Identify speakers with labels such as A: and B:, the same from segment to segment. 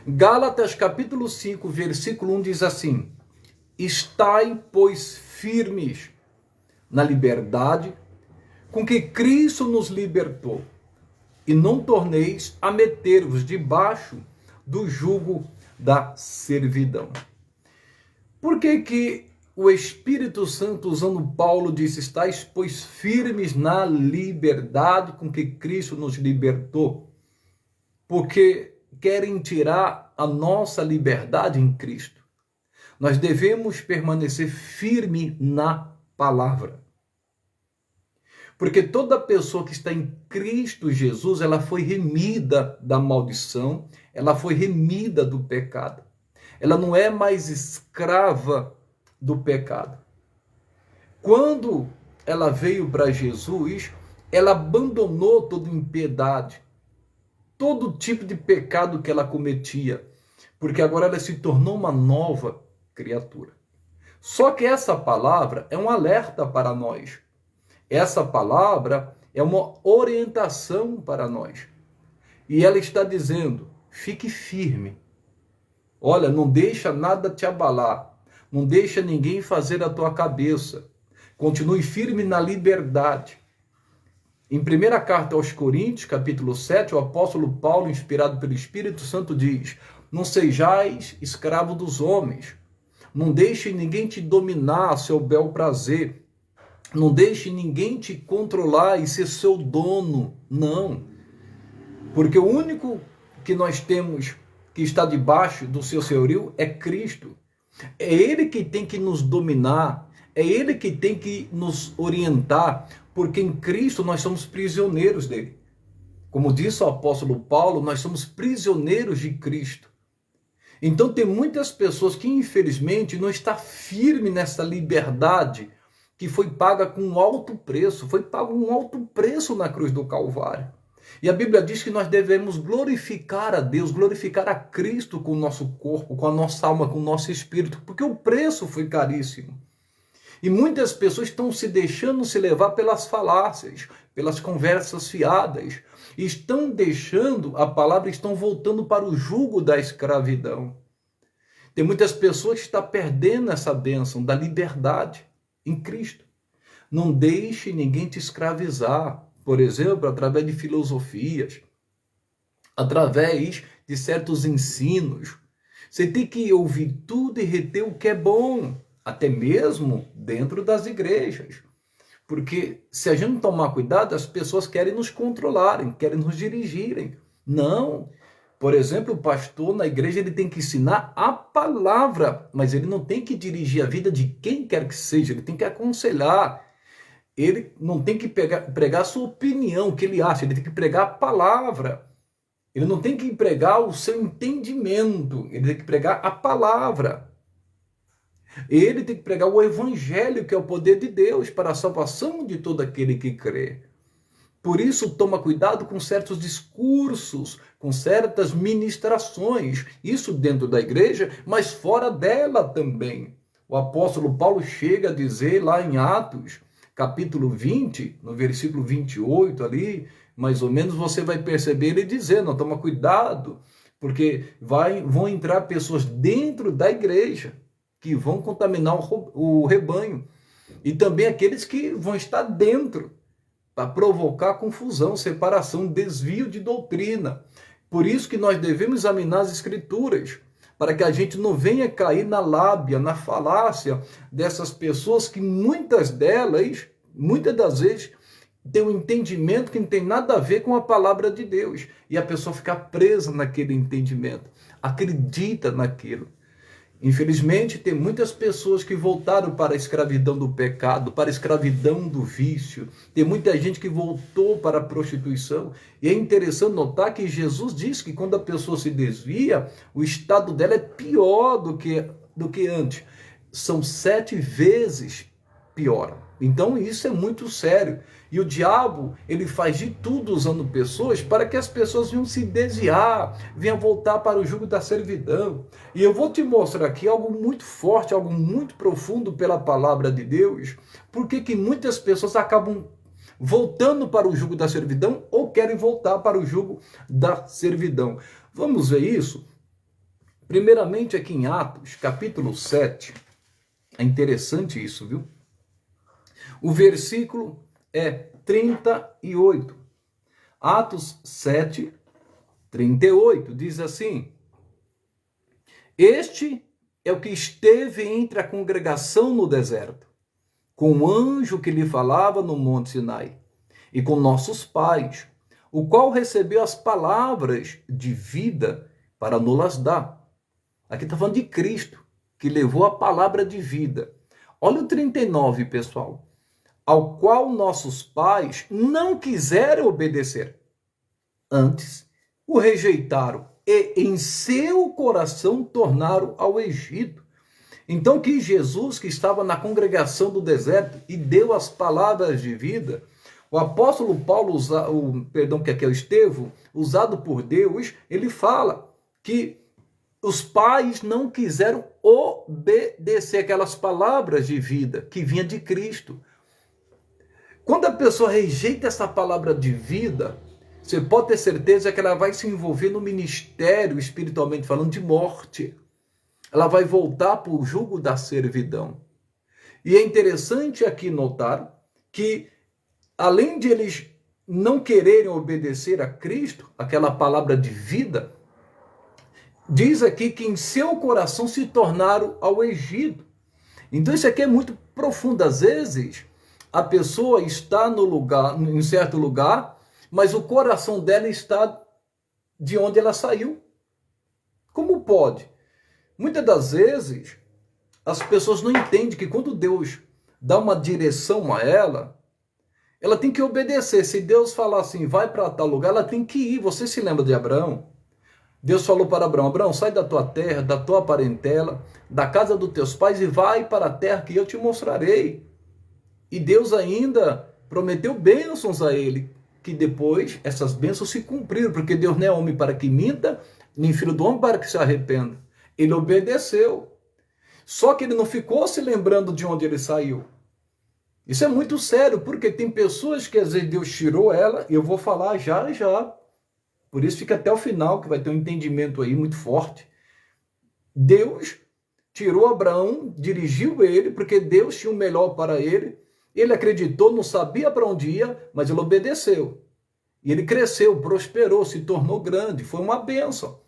A: Gálatas capítulo 5, versículo 1 diz assim: estai, pois, firmes na liberdade com que Cristo nos libertou, e não torneis a meter-vos debaixo do jugo da servidão. Por que o Espírito Santo, usando Paulo, disse: estais, pois, firmes na liberdade com que Cristo nos libertou? Porque querem tirar a nossa liberdade em Cristo. Nós devemos permanecer firme na palavra. Porque toda pessoa que está em Cristo Jesus, ela foi remida da maldição, ela foi remida do pecado. Ela não é mais escrava do pecado. Quando ela veio para Jesus, ela abandonou toda impiedade, todo tipo de pecado que ela cometia, porque agora ela se tornou uma nova criatura. Só que essa palavra é um alerta para nós. Essa palavra é uma orientação para nós. E ela está dizendo: fique firme. Olha, não deixa nada te abalar. Não deixa ninguém fazer a tua cabeça. Continue firme na liberdade. Em 1ª carta aos Coríntios, capítulo 7, o apóstolo Paulo, inspirado pelo Espírito Santo, diz: não sejais escravo dos homens. Não deixe ninguém te dominar a seu bel prazer. Não deixe ninguém te controlar e ser seu dono. Não. Porque o único que nós temos que está debaixo do seu senhorio é Cristo. É Ele que tem que nos dominar. É Ele que tem que nos orientar. Porque em Cristo nós somos prisioneiros dele. Como disse o apóstolo Paulo, nós somos prisioneiros de Cristo. Então tem muitas pessoas que infelizmente não estão firmes nessa liberdade que foi paga com um alto preço. Foi pago um alto preço na cruz do Calvário. E a Bíblia diz que nós devemos glorificar a Deus, glorificar a Cristo com o nosso corpo, com a nossa alma, com o nosso espírito, porque o preço foi caríssimo. E muitas pessoas estão se deixando se levar pelas falácias, pelas conversas fiadas. E estão deixando a palavra, estão voltando para o jugo da escravidão. Tem muitas pessoas que estão perdendo essa bênção da liberdade em Cristo. Não deixe ninguém te escravizar. Por exemplo, através de filosofias, através de certos ensinos. Você tem que ouvir tudo e reter o que é bom, até mesmo dentro das igrejas. Porque se a gente não tomar cuidado, as pessoas querem nos controlarem, querem nos dirigirem. Não. Por exemplo, o pastor na igreja ele tem que ensinar a palavra, mas ele não tem que dirigir a vida de quem quer que seja, ele tem que aconselhar. Ele não tem que pregar a sua opinião, o que ele acha, ele tem que pregar a palavra. Ele não tem que pregar o seu entendimento, ele tem que pregar a palavra. Ele tem que pregar o evangelho, que é o poder de Deus para a salvação de todo aquele que crê. Por isso, toma cuidado com certos discursos, com certas ministrações, isso dentro da igreja, mas fora dela também. O apóstolo Paulo chega a dizer lá em Atos, capítulo 20, no versículo 28 ali, mais ou menos, você vai perceber ele dizendo: toma cuidado, porque vão entrar pessoas dentro da igreja que vão contaminar o rebanho. E também aqueles que vão estar dentro, para provocar confusão, separação, desvio de doutrina. Por isso que nós devemos examinar as escrituras, para que a gente não venha cair na lábia, na falácia dessas pessoas que muitas das vezes, têm um entendimento que não tem nada a ver com a palavra de Deus. E a pessoa fica presa naquele entendimento, acredita naquilo. Infelizmente, tem muitas pessoas que voltaram para a escravidão do pecado, para a escravidão do vício. Tem muita gente que voltou para a prostituição. E é interessante notar que Jesus diz que quando a pessoa se desvia, o estado dela é pior do que antes. São 7 vezes pior. Então isso é muito sério. E o diabo, ele faz de tudo usando pessoas para que as pessoas venham se desviar, venham voltar para o jugo da servidão. E eu vou te mostrar aqui algo muito forte, algo muito profundo pela palavra de Deus, porque que muitas pessoas acabam voltando para o jugo da servidão ou querem voltar para o jugo da servidão. Vamos ver isso? Primeiramente, aqui em Atos, capítulo 7, é interessante isso, viu? O versículo é 38. Atos 7, 38, diz assim: Este é o que esteve entre a congregação no deserto, com o anjo que lhe falava no monte Sinai, e com nossos pais, o qual recebeu as palavras de vida para nos dar. Aqui está falando de Cristo, que levou a palavra de vida. Olha o 39, pessoal. Ao qual nossos pais não quiseram obedecer. Antes, o rejeitaram e em seu coração tornaram ao Egito. Então que Jesus, que estava na congregação do deserto e deu as palavras de vida, o apóstolo Paulo, que aqui é o Estevão, usado por Deus, ele fala que os pais não quiseram obedecer aquelas palavras de vida que vinha de Cristo. Quando a pessoa rejeita essa palavra de vida, você pode ter certeza que ela vai se envolver no ministério, espiritualmente falando, de morte. Ela vai voltar para o jugo da servidão. E é interessante aqui notar que, além de eles não quererem obedecer a Cristo, aquela palavra de vida, diz aqui que em seu coração se tornaram ao Egito. Então isso aqui é muito profundo. Às vezes, a pessoa está no lugar, em certo lugar, mas o coração dela está de onde ela saiu. Como pode? Muitas das vezes, as pessoas não entendem que quando Deus dá uma direção a ela tem que obedecer. Se Deus falar assim, vai para tal lugar, ela tem que ir. Você se lembra de Abraão? Deus falou para Abraão: Abraão, sai da tua terra, da tua parentela, da casa dos teus pais e vai para a terra que eu te mostrarei. E Deus ainda prometeu bênçãos a ele, que depois essas bênçãos se cumpriram, porque Deus não é homem para que minta, nem filho do homem para que se arrependa. Ele obedeceu. Só que ele não ficou se lembrando de onde ele saiu. Isso é muito sério, porque tem pessoas que às vezes Deus tirou ela, e eu vou falar já. Por isso fica até o final, que vai ter um entendimento aí muito forte. Deus tirou Abraão, dirigiu ele, porque Deus tinha o melhor para ele. Ele acreditou, não sabia para onde ia, mas ele obedeceu. E ele cresceu, prosperou, se tornou grande, foi uma bênção.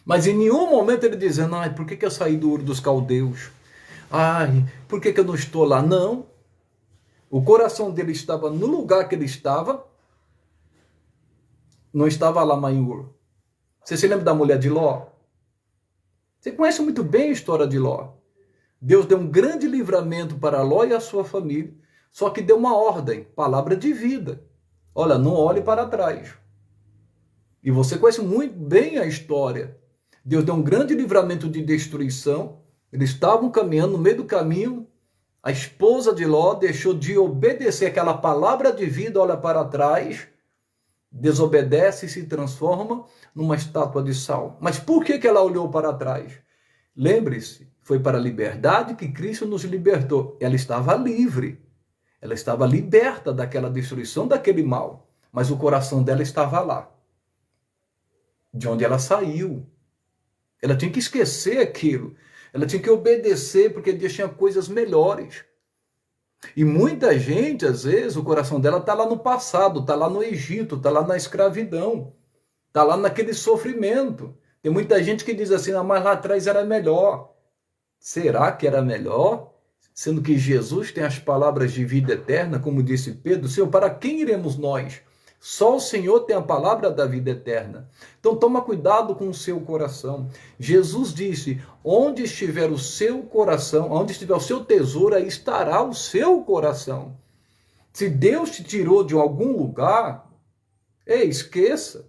A: Mas em nenhum momento ele dizendo: ai, por que eu saí do Ur dos Caldeus? Ai, por que eu não estou lá? Não. O coração dele estava no lugar que ele estava, não estava lá em Ur. Você se lembra da mulher de Ló? Você conhece muito bem a história de Ló. Deus deu um grande livramento para Ló e a sua família, só que deu uma ordem, palavra de vida. Olha, não olhe para trás. E você conhece muito bem a história. Deus deu um grande livramento de destruição. Eles estavam caminhando, no meio do caminho, a esposa de Ló deixou de obedecer aquela palavra de vida, olha para trás, desobedece e se transforma numa estátua de sal. Mas por que ela olhou para trás? Lembre-se, foi para a liberdade que Cristo nos libertou. Ela estava livre, ela estava liberta daquela destruição, daquele mal, mas o coração dela estava lá, de onde ela saiu. Ela tinha que esquecer aquilo, ela tinha que obedecer, porque Deus tinha coisas melhores. E muita gente, às vezes, o coração dela está lá no passado, está lá no Egito, está lá na escravidão, está lá naquele sofrimento. Tem muita gente que diz assim: ah, mas lá atrás era melhor. Será que era melhor? Sendo que Jesus tem as palavras de vida eterna, como disse Pedro: Senhor, para quem iremos nós? Só o Senhor tem a palavra da vida eterna. Então toma cuidado com o seu coração. Jesus disse: onde estiver o seu coração, onde estiver o seu tesouro, aí estará o seu coração. Se Deus te tirou de algum lugar, esqueça.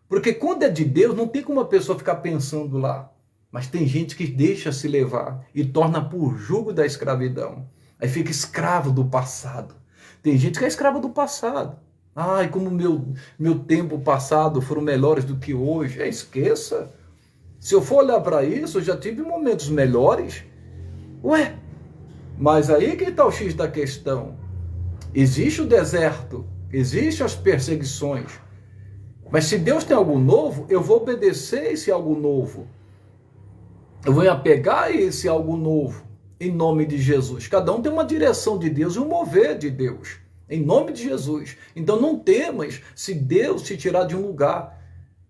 A: Porque quando é de Deus, não tem como a pessoa ficar pensando lá. Mas tem gente que deixa se levar e torna por jugo da escravidão. Aí fica escravo do passado. Tem gente que é escravo do passado. Ai, como meu tempo passado foram melhores do que hoje. Esqueça. Se eu for olhar para isso, eu já tive momentos melhores. Ué, mas aí que está o X da questão. Existe o deserto, existem as perseguições. Mas se Deus tem algo novo, eu vou obedecer esse algo novo. Eu vou me apegar a esse algo novo, em nome de Jesus. Cada um tem uma direção de Deus e um mover de Deus, em nome de Jesus. Então não temas se Deus te tirar de um lugar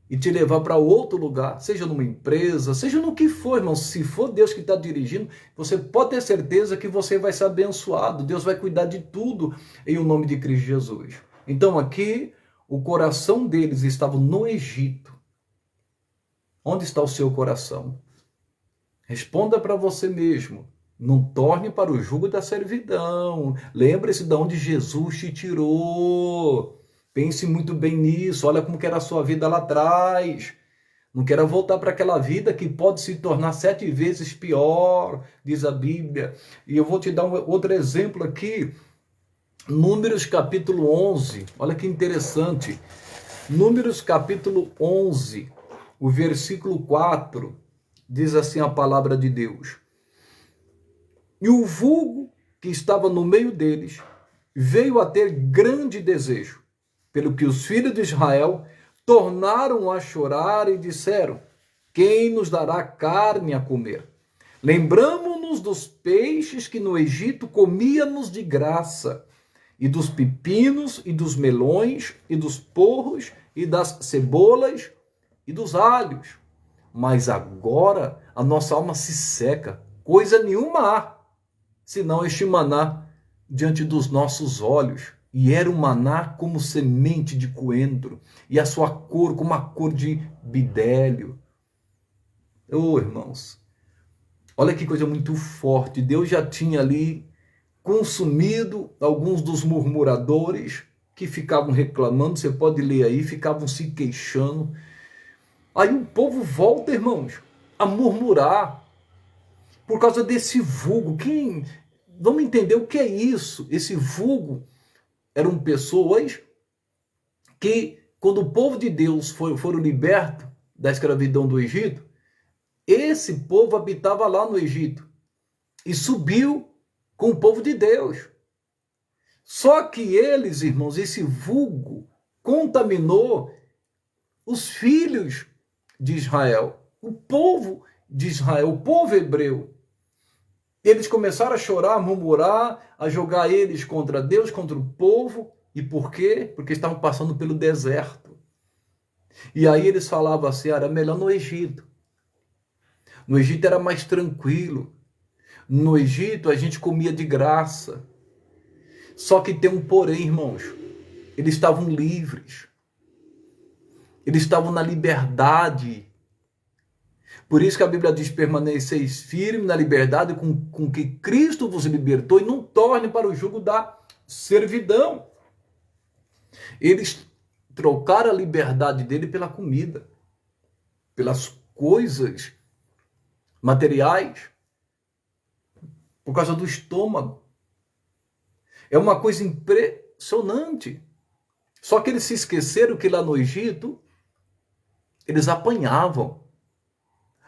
A: e te levar para outro lugar, seja numa empresa, seja no que for, irmão. Se for Deus que está dirigindo, você pode ter certeza que você vai ser abençoado. Deus vai cuidar de tudo em o nome de Cristo Jesus. Então aqui, o coração deles estava no Egito. Onde está o seu coração? Responda para você mesmo. Não torne para o jugo da servidão. Lembre-se de onde Jesus te tirou. Pense muito bem nisso. Olha como que era a sua vida lá atrás. Não queira voltar para aquela vida que pode se tornar 7 vezes pior, diz a Bíblia. E eu vou te dar outro exemplo aqui. Números capítulo 11. Olha que interessante. Números capítulo 11, o versículo 4, diz assim a palavra de Deus. E o vulgo que estava no meio deles veio a ter grande desejo, pelo que os filhos de Israel tornaram a chorar e disseram: quem nos dará carne a comer? Lembramo-nos dos peixes que no Egito comíamos de graça, e dos pepinos, e dos melões, e dos porros, e das cebolas, e dos alhos. Mas agora a nossa alma se seca, coisa nenhuma há, senão este maná diante dos nossos olhos. E era um maná como semente de coentro, e a sua cor como a cor de bidélio. Oh, irmãos, olha que coisa muito forte. Deus já tinha ali consumido alguns dos murmuradores que ficavam reclamando. Você pode ler aí, ficavam se queixando. Aí o povo volta, irmãos, a murmurar por causa desse vulgo. Vamos entender o que é isso? Esse vulgo eram pessoas que, quando o povo de Deus foram libertos da escravidão do Egito, esse povo habitava lá no Egito e subiu com o povo de Deus. Só que eles, irmãos, esse vulgo contaminou os filhos de Israel, o povo de Israel, o povo hebreu. Eles começaram a chorar, a murmurar, a jogar eles contra Deus, contra o povo. E por quê? Porque estavam passando pelo deserto. E aí eles falavam assim: era melhor no Egito. No Egito era mais tranquilo. No Egito a gente comia de graça. Só que tem um porém, irmãos. Eles estavam livres. Eles estavam na liberdade. Por isso que a Bíblia diz: permaneceis firmes na liberdade com que Cristo vos libertou, e não torne para o jugo da servidão. Eles trocaram a liberdade dele pela comida, pelas coisas materiais, por causa do estômago. É uma coisa impressionante. Só que eles se esqueceram que lá no Egito eles apanhavam.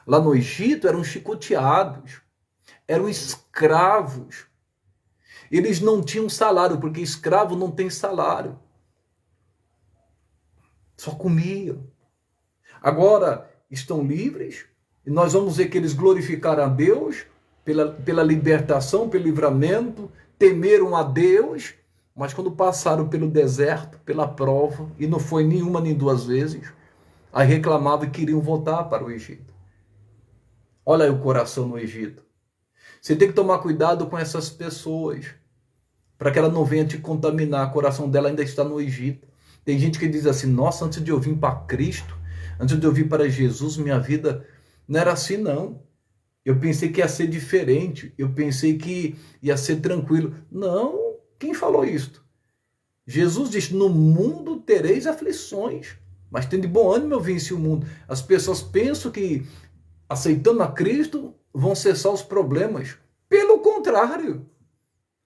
A: Lá no Egito eram chicoteados, eram escravos. Eles não tinham salário, porque escravo não tem salário. Só comiam. Agora estão livres, e nós vamos ver que eles glorificaram a Deus pela libertação, pelo livramento, temeram a Deus, mas quando passaram pelo deserto, pela prova, e não foi nenhuma nem duas vezes, aí reclamavam e queriam voltar para o Egito. Olha aí o coração no Egito. Você tem que tomar cuidado com essas pessoas, para que ela não venha te contaminar. O coração dela ainda está no Egito. Tem gente que diz assim: nossa, antes de eu vir para Cristo, antes de eu vir para Jesus, minha vida não era assim, não. Eu pensei que ia ser diferente. Eu pensei que ia ser tranquilo. Não, quem falou isso? Jesus disse: no mundo tereis aflições, mas tendo de bom ânimo eu venci o mundo. As pessoas pensam que aceitando a Cristo vão cessar os problemas. Pelo contrário.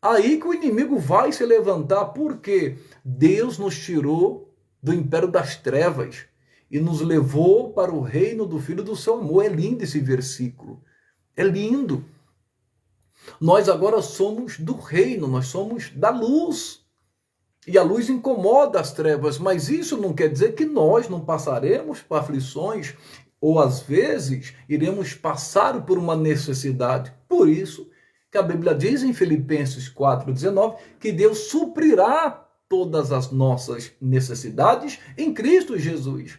A: Aí que o inimigo vai se levantar, porque Deus nos tirou do império das trevas e nos levou para o reino do Filho do seu amor. É lindo esse versículo. É lindo. Nós agora somos do reino, nós somos da luz. E a luz incomoda as trevas, mas isso não quer dizer que nós não passaremos por aflições ou às vezes iremos passar por uma necessidade. Por isso que a Bíblia diz em Filipenses 4,19 que Deus suprirá todas as nossas necessidades em Cristo Jesus.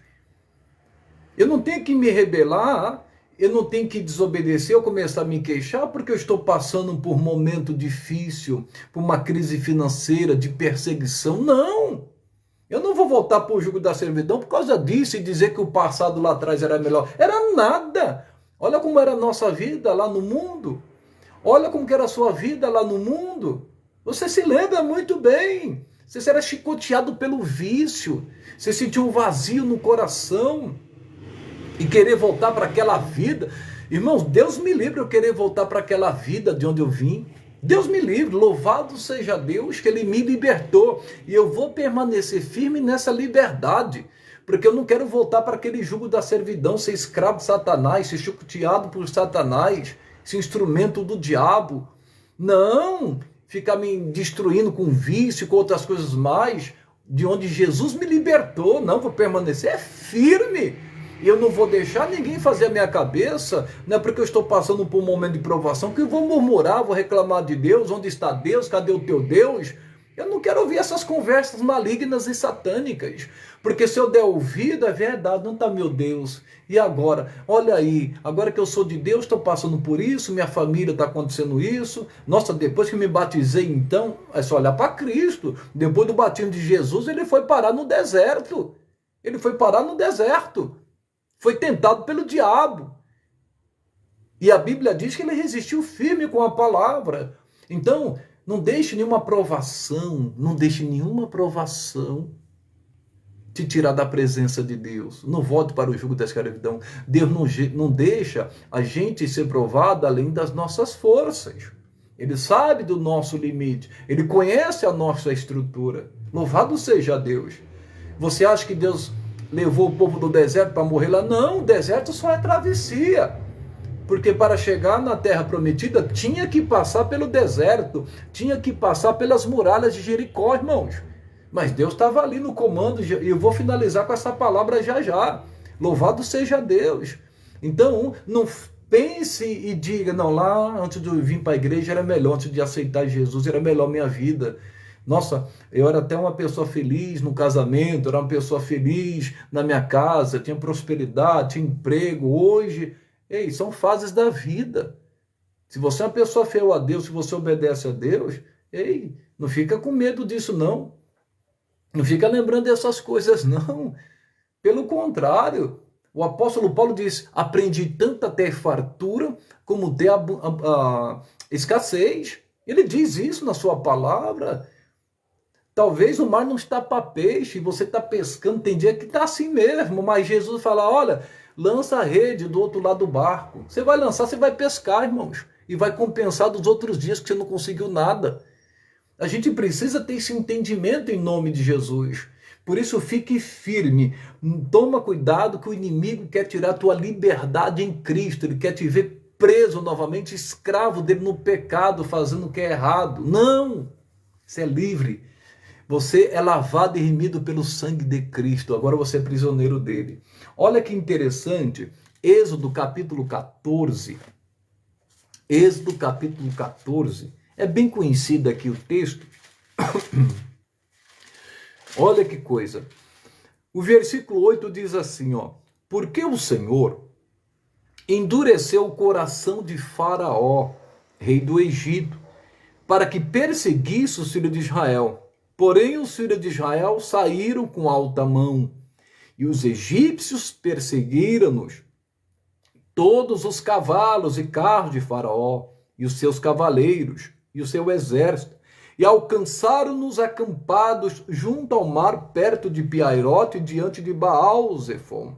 A: Eu não tenho que me rebelar, eu não tenho que desobedecer ou começar a me queixar porque eu estou passando por um momento difícil, por uma crise financeira, de perseguição. Não! Eu não vou voltar para o jugo da servidão por causa disso e dizer que o passado lá atrás era melhor. Era nada! Olha como era a nossa vida lá no mundo. Olha como que era a sua vida lá no mundo. Você se lembra muito bem. Você era chicoteado pelo vício. Você sentiu um vazio no coração. E querer voltar para aquela vida. Irmãos, Deus me livre eu querer voltar para aquela vida de onde eu vim. Deus me livre, louvado seja Deus que Ele me libertou. E eu vou permanecer firme nessa liberdade. Porque eu não quero voltar para aquele jugo da servidão, ser escravo de Satanás, ser chicoteado por Satanás, ser instrumento do diabo. Não, ficar me destruindo com vício, com outras coisas mais, de onde Jesus me libertou. Não, vou permanecer firme. E eu não vou deixar ninguém fazer a minha cabeça, não é porque eu estou passando por um momento de provação, que eu vou murmurar, vou reclamar de Deus, onde está Deus, cadê o teu Deus? Eu não quero ouvir essas conversas malignas e satânicas, porque se eu der ouvido, é verdade, não está meu Deus. E agora? Olha aí, agora que eu sou de Deus, estou passando por isso, minha família está acontecendo isso. Nossa, depois que me batizei, então, é só olhar para Cristo. Depois do batismo de Jesus, ele foi parar no deserto. Ele foi parar no deserto. Foi tentado pelo diabo. E a Bíblia diz que ele resistiu firme com a palavra. Então, não deixe nenhuma provação, te tirar da presença de Deus. Não volte para o jugo da escravidão. Deus não deixa a gente ser provado além das nossas forças. Ele sabe do nosso limite. Ele conhece a nossa estrutura. Louvado seja Deus. Você acha que Deus levou o povo do deserto para morrer lá? Não, o deserto só é travessia. Porque para chegar na terra prometida, tinha que passar pelo deserto, tinha que passar pelas muralhas de Jericó, irmãos. Mas Deus estava ali no comando, e eu vou finalizar com essa palavra já já. Louvado seja Deus. Então, não pense e diga, não, lá antes de eu vir para a igreja era melhor, antes de aceitar Jesus, era melhor minha vida. Nossa, eu era até uma pessoa feliz no casamento, era uma pessoa feliz na minha casa, tinha prosperidade, tinha emprego. Hoje, ei, são fases da vida. Se você é uma pessoa fiel a Deus, se você obedece a Deus, ei, não fica com medo disso, não. Não fica lembrando dessas coisas, não. Pelo contrário, o apóstolo Paulo diz, aprendi tanto a ter fartura como ter a escassez. Ele diz isso na sua palavra. Talvez o mar não está para peixe, você está pescando, tem dia que está assim mesmo, mas Jesus fala, olha, lança a rede do outro lado do barco. Você vai lançar, você vai pescar, irmãos, e vai compensar dos outros dias que você não conseguiu nada. A gente precisa ter esse entendimento em nome de Jesus. Por isso fique firme, toma cuidado que o inimigo quer tirar a tua liberdade em Cristo, ele quer te ver preso novamente, escravo dele no pecado, fazendo o que é errado. Não, você é livre. Você é lavado e remido pelo sangue de Cristo. Agora você é prisioneiro dele. Olha que interessante. Êxodo capítulo 14. Êxodo capítulo 14. É bem conhecido aqui o texto. Olha que coisa. O versículo 8 diz assim, ó. Porque o Senhor endureceu o coração de Faraó, rei do Egito, para que perseguisse os filhos de Israel. Porém, os filhos de Israel saíram com alta mão, e os egípcios perseguiram-nos, todos os cavalos e carros de Faraó, e os seus cavaleiros, e o seu exército, e alcançaram-nos acampados junto ao mar, perto de Piairote, diante de Baal-Zefon.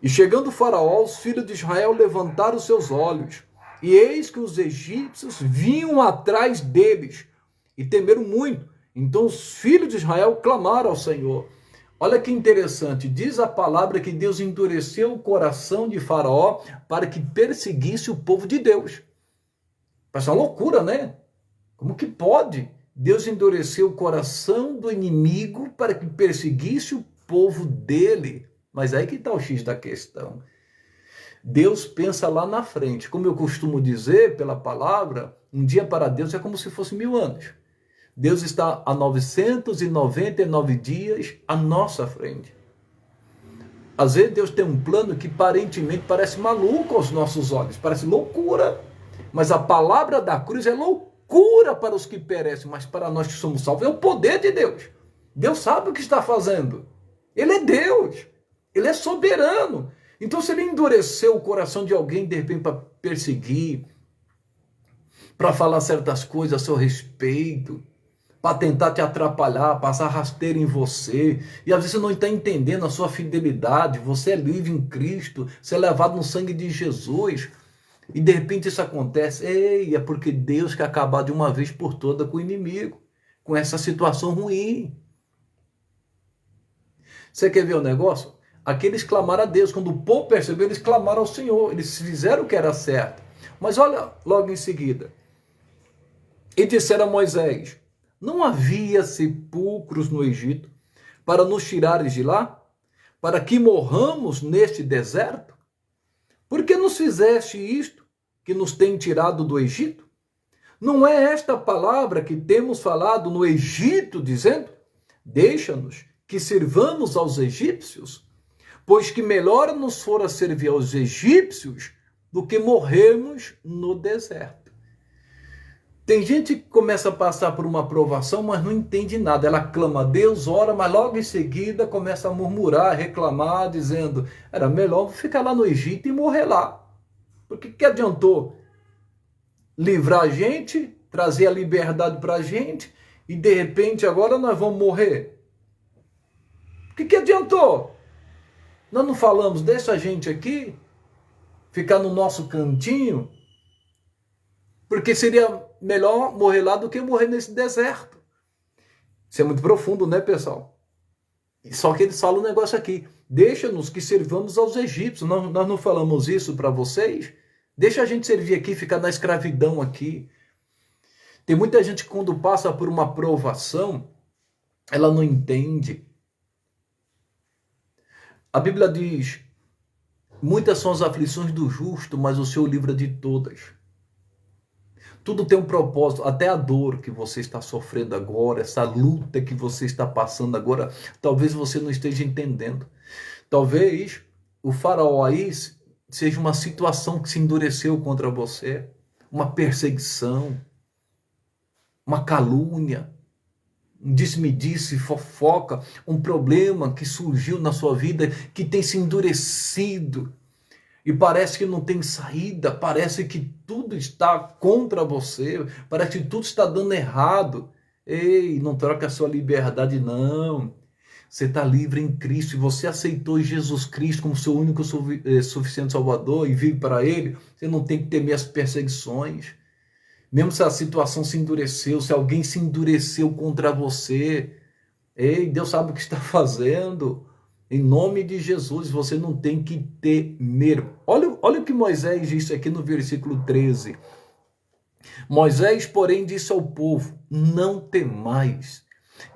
A: E chegando Faraó, os filhos de Israel levantaram seus olhos, e eis que os egípcios vinham atrás deles, e temeram muito. Então os filhos de Israel clamaram ao Senhor. Olha que interessante, diz a palavra que Deus endureceu o coração de Faraó para que perseguisse o povo de Deus. Parece uma loucura, né? Como que pode? Deus endureceu o coração do inimigo para que perseguisse o povo dele. Mas aí que está o X da questão. Deus pensa lá na frente. Como eu costumo dizer pela palavra, um dia para Deus é como se fosse 1000 anos. Deus está a 999 dias à nossa frente. Às vezes Deus tem um plano que aparentemente parece maluco aos nossos olhos, parece loucura. Mas a palavra da cruz é loucura para os que perecem, mas para nós que somos salvos é o poder de Deus. Deus sabe o que está fazendo. Ele é Deus. Ele é soberano. Então, se ele endureceu o coração de alguém, de repente, para perseguir, para falar certas coisas a seu respeito, para tentar te atrapalhar, passar rasteiro em você, e às vezes você não está entendendo a sua fidelidade, você é livre em Cristo, você é lavado no sangue de Jesus, e de repente isso acontece, é porque Deus quer acabar de uma vez por toda com o inimigo, com essa situação ruim. Você quer ver o negócio? Aqueles clamaram a Deus. Quando o povo percebeu, eles clamaram ao Senhor. Eles fizeram o que era certo. Mas olha logo em seguida. E disseram a Moisés: não havia sepulcros no Egito para nos tirares de lá? Para que morramos neste deserto? Por que nos fizeste isto, que nos tem tirado do Egito? Não é esta palavra que temos falado no Egito, dizendo: deixa-nos que sirvamos aos egípcios? Pois que melhor nos fora servir aos egípcios do que morrermos no deserto. Tem gente que começa a passar por uma provação, mas não entende nada. Ela clama a Deus, ora, mas logo em seguida começa a murmurar, reclamar, dizendo: era melhor ficar lá no Egito e morrer lá. Porque que adiantou livrar a gente, trazer a liberdade para a gente, e de repente agora nós vamos morrer? O que adiantou? Nós não falamos, deixa a gente aqui, ficar no nosso cantinho, porque seria melhor morrer lá do que morrer nesse deserto. Isso é muito profundo, né, pessoal? Só que eles falam um negócio aqui: deixa-nos que servamos aos egípcios. Nós não falamos isso para vocês? Deixa a gente servir aqui, ficar na escravidão aqui. Tem muita gente que quando passa por uma provação, ela não entende. A Bíblia diz: muitas são as aflições do justo, mas o Senhor livra de todas. Tudo tem um propósito, até a dor que você está sofrendo agora, essa luta que você está passando agora, talvez você não esteja entendendo. Talvez o faraó aí seja uma situação que se endureceu contra você, uma perseguição, uma calúnia, um disse-me-disse, fofoca, um problema que surgiu na sua vida, que tem se endurecido, e parece que não tem saída, parece que tudo está contra você, parece que tudo está dando errado. Ei, não troca a sua liberdade, não. Você está livre em Cristo, e você aceitou Jesus Cristo como seu único suficiente Salvador, e vive para Ele. Você não tem que temer as perseguições. Mesmo se a situação se endureceu, se alguém se endureceu contra você, ei, Deus sabe o que está fazendo. Em nome de Jesus, você não tem que temer. Olha o que Moisés disse aqui no versículo 13. Moisés, porém, disse ao povo: não temais,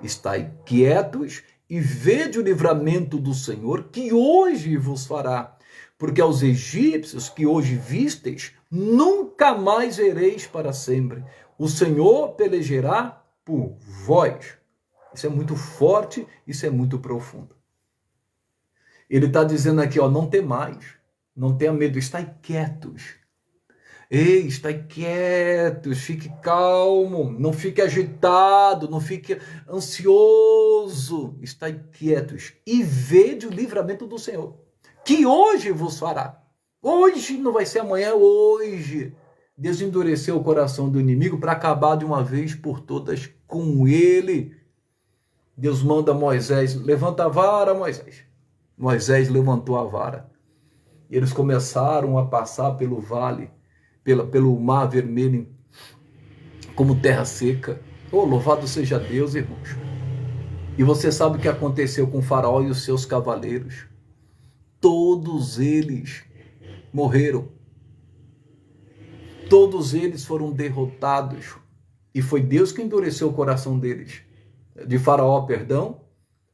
A: estai quietos e vede o livramento do Senhor, que hoje vos fará. Porque aos egípcios que hoje vistes, nunca mais vereis para sempre. O Senhor pelejará por vós. Isso é muito forte, isso é muito profundo. Ele está dizendo aqui, não temais, não tenha medo, estai quietos. Ei, estai quietos, fique calmo, não fique agitado, não fique ansioso. Estai quietos e vede o livramento do Senhor, que hoje vos fará. Hoje não vai ser amanhã, hoje. Deus endureceu o coração do inimigo para acabar de uma vez por todas com ele. Deus manda Moisés: levanta a vara, Moisés. Moisés levantou a vara. E eles começaram a passar pelo vale, pelo mar vermelho, como terra seca. Oh, louvado seja Deus, irmãos. E você sabe o que aconteceu com o faraó e os seus cavaleiros? Todos eles morreram. Todos eles foram derrotados. E foi Deus que endureceu o coração deles, de Faraó, perdão,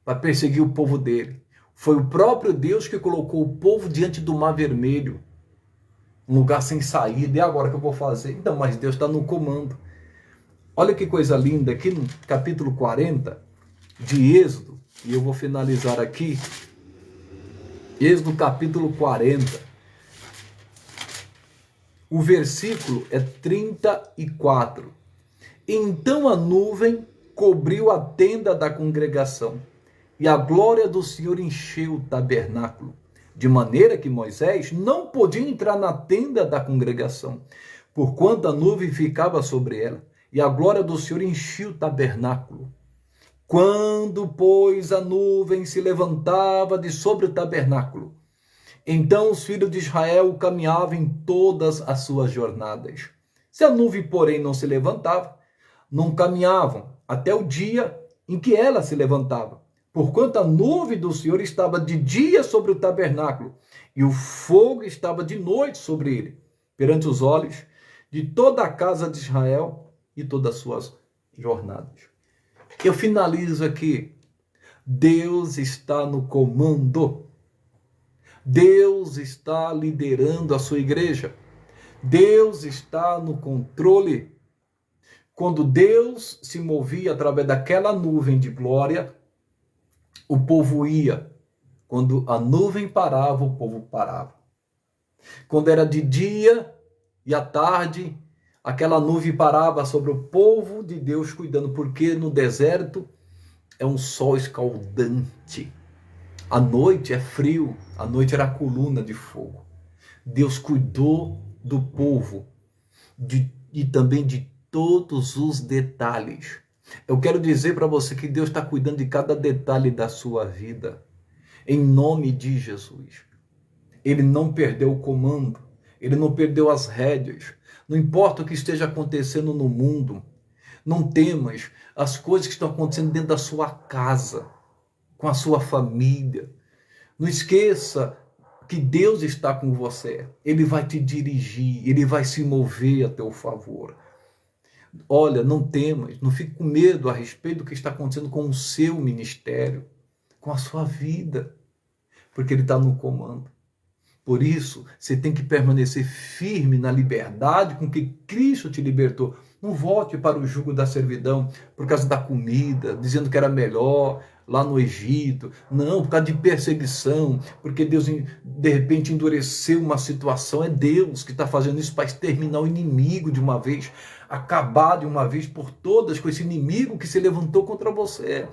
A: para perseguir o povo dele. Foi o próprio Deus que colocou o povo diante do Mar Vermelho, um lugar sem saída. E agora o que eu vou fazer? Então, mas Deus está no comando. Olha que coisa linda, aqui no capítulo 40 de Êxodo, e eu vou finalizar aqui, Êxodo capítulo 40, o versículo é 34. Então a nuvem cobriu a tenda da congregação, e a glória do Senhor encheu o tabernáculo, de maneira que Moisés não podia entrar na tenda da congregação, porquanto a nuvem ficava sobre ela, e a glória do Senhor enchia o tabernáculo. Quando, pois, a nuvem se levantava de sobre o tabernáculo, então os filhos de Israel caminhavam em todas as suas jornadas. Se a nuvem, porém, não se levantava, não caminhavam até o dia em que ela se levantava, porquanto a nuvem do Senhor estava de dia sobre o tabernáculo, e o fogo estava de noite sobre ele, perante os olhos de toda a casa de Israel e todas as suas jornadas. Eu finalizo aqui. Deus está no comando. Deus está liderando a sua igreja. Deus está no controle. Quando Deus se movia através daquela nuvem de glória, o povo ia. Quando a nuvem parava, o povo parava. Quando era de dia e à tarde, aquela nuvem parava sobre o povo de Deus cuidando, porque no deserto é um sol escaldante. À noite é frio, à noite era a coluna de fogo. Deus cuidou do povo e também de todos os detalhes. Eu quero dizer para você que Deus está cuidando de cada detalhe da sua vida, em nome de Jesus. Ele não perdeu o comando, ele não perdeu as rédeas. Não importa o que esteja acontecendo no mundo, não temas as coisas que estão acontecendo dentro da sua casa, com a sua família. Não esqueça que Deus está com você. Ele vai te dirigir, ele vai se mover a teu favor. Olha, não temas, não fique com medo a respeito do que está acontecendo com o seu ministério, com a sua vida, porque ele está no comando. Por isso, você tem que permanecer firme na liberdade com que Cristo te libertou. Não volte para o jugo da servidão por causa da comida, dizendo que era melhor lá no Egito. Não, por causa de perseguição, porque Deus de repente endureceu uma situação. É Deus que está fazendo isso para exterminar o inimigo de uma vez, acabar de uma vez por todas com esse inimigo que se levantou contra você.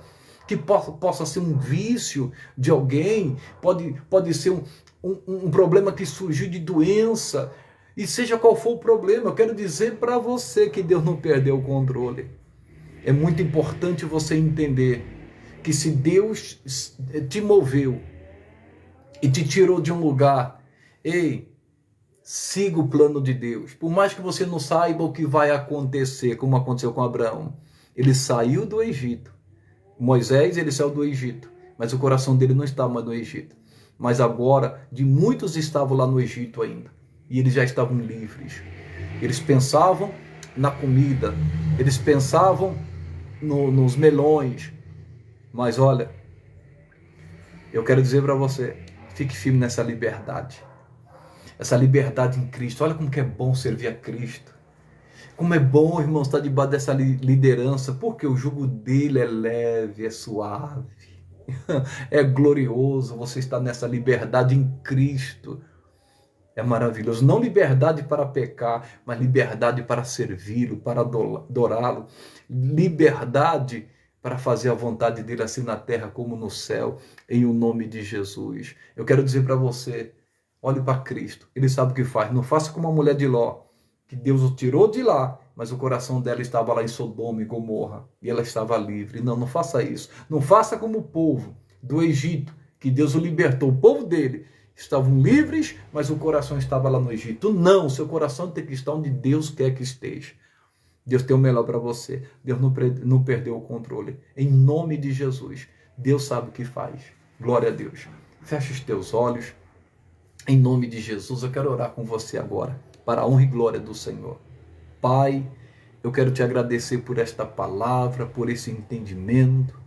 A: Que possa ser um vício de alguém, pode ser um problema que surgiu de doença, e seja qual for o problema, eu quero dizer para você que Deus não perdeu o controle. É muito importante você entender que se Deus te moveu e te tirou de um lugar, ei, siga o plano de Deus. Por mais que você não saiba o que vai acontecer, como aconteceu com Abraão, ele saiu do Egito. Moisés, ele saiu do Egito, mas o coração dele não estava mais no Egito. Mas agora, de muitos estavam lá no Egito ainda, e eles já estavam livres. Eles pensavam na comida, eles pensavam nos melões. Mas olha, eu quero dizer para você, fique firme nessa liberdade. Essa liberdade em Cristo. Olha como que é bom servir a Cristo. Como é bom, irmãos, estar debaixo dessa liderança, porque o jugo dele é leve, é suave, é glorioso. Você está nessa liberdade em Cristo. É maravilhoso. Não liberdade para pecar, mas liberdade para servi-lo, para adorá-lo. Liberdade para fazer a vontade dele assim na terra como no céu, em o nome de Jesus. Eu quero dizer para você, olhe para Cristo. Ele sabe o que faz. Não faça como a mulher de Ló, que Deus o tirou de lá, mas o coração dela estava lá em Sodoma e Gomorra, e ela estava livre. Não, não faça isso. Não faça como o povo do Egito, que Deus o libertou. O povo dele estavam livres, mas o coração estava lá no Egito. Não, o seu coração tem que estar onde Deus quer que esteja. Deus tem o melhor para você. Deus não perdeu o controle. Em nome de Jesus, Deus sabe o que faz. Glória a Deus. Feche os teus olhos. Em nome de Jesus, eu quero orar com você agora, para a honra e glória do Senhor. Pai, Eu quero te agradecer por esta palavra, por esse entendimento.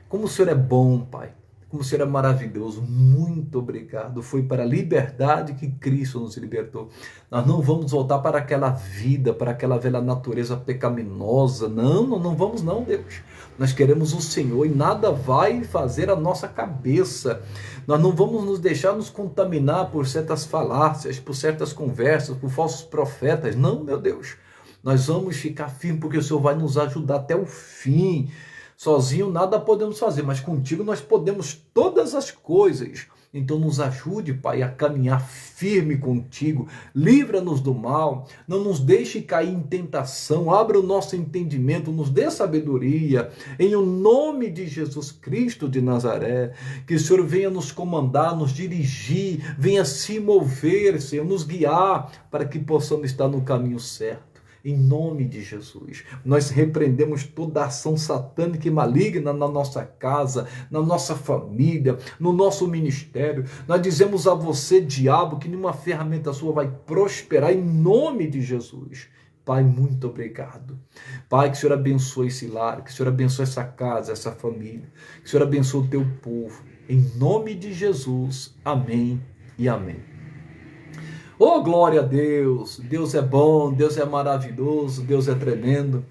A: Como o Senhor é bom, Pai. Como o Senhor é maravilhoso. Muito obrigado. Foi para a liberdade que Cristo nos libertou. Nós não vamos voltar para aquela vida, para aquela velha natureza pecaminosa. Não vamos não, Deus. Nós queremos o Senhor e nada vai fazer a nossa cabeça. Nós não vamos nos deixar nos contaminar por certas falácias, por certas conversas, por falsos profetas. Não, meu Deus. Nós vamos ficar firmes porque o Senhor vai nos ajudar até o fim. Sozinho nada podemos fazer, mas contigo nós podemos todas as coisas. Então nos ajude, Pai, a caminhar firme contigo. Livra-nos do mal, não nos deixe cair em tentação. Abra o nosso entendimento, nos dê sabedoria. Em o nome de Jesus Cristo de Nazaré, que o Senhor venha nos comandar, nos dirigir, venha se mover, Senhor, nos guiar para que possamos estar no caminho certo. Em nome de Jesus, nós repreendemos toda ação satânica e maligna na nossa casa, na nossa família, no nosso ministério. Nós dizemos a você, diabo, que nenhuma ferramenta sua vai prosperar em nome de Jesus. Pai, muito obrigado. Pai, que o Senhor abençoe esse lar, que o Senhor abençoe essa casa, essa família, que o Senhor abençoe o teu povo. Em nome de Jesus, amém e amém. Oh, glória a Deus! Deus é bom, Deus é maravilhoso, Deus é tremendo.